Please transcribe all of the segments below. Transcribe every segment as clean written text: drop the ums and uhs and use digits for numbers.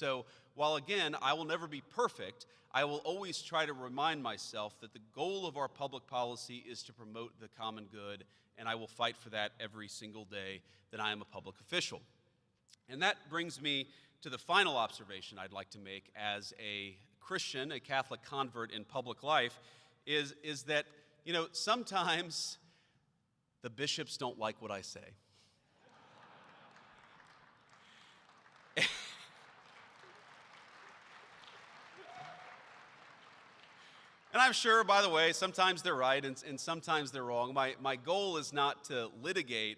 so while, again, I will never be perfect, I will always try to remind myself that the goal of our public policy is to promote the common good, and I will fight for that every single day that I am a public official. And that brings me to the final observation I'd like to make as a Christian, a Catholic convert in public life, is that, sometimes the bishops don't like what I say. And I'm sure, by the way, sometimes they're right and sometimes they're wrong. My goal is not to litigate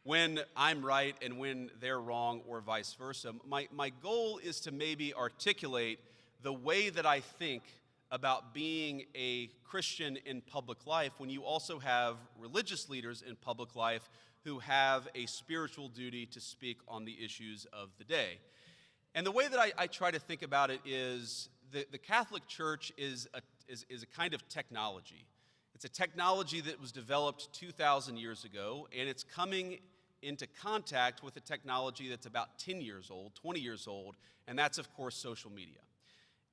when I'm right and when they're wrong or vice versa. My goal is to maybe articulate the way that I think about being a Christian in public life when you also have religious leaders in public life who have a spiritual duty to speak on the issues of the day. And the way that I try to think about it is the Catholic Church is a kind of technology. It's a technology that was developed 2,000 years ago, and it's coming into contact with a technology that's about 10 years old, 20 years old, and that's, of course, social media.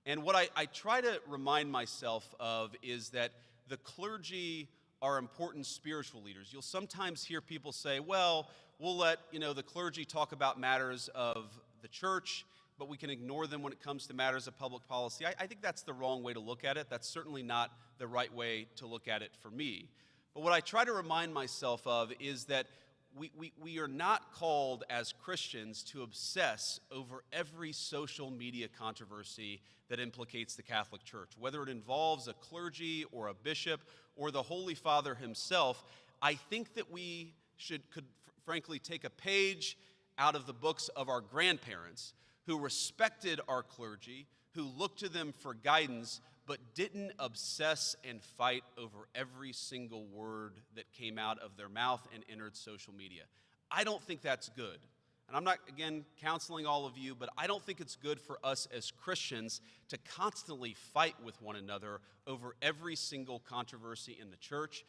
And what I try to remind myself of is that the clergy are important spiritual leaders. You'll sometimes hear people say, well, we'll let the clergy talk about matters of the church, but we can ignore them when it comes to matters of public policy. I think that's the wrong way to look at it. That's certainly not the right way to look at it for me. But what I try to remind myself of is that we are not called as Christians to obsess over every social media controversy that implicates the Catholic Church. Whether it involves a clergy or a bishop or the Holy Father himself, I think that we could frankly take a page out of the books of our grandparents who respected our clergy, who looked to them for guidance, but didn't obsess and fight over every single word that came out of their mouth and entered social media. I don't think that's good. And I'm not, again, counseling all of you, but I don't think it's good for us as Christians to constantly fight with one another over every single controversy in the church.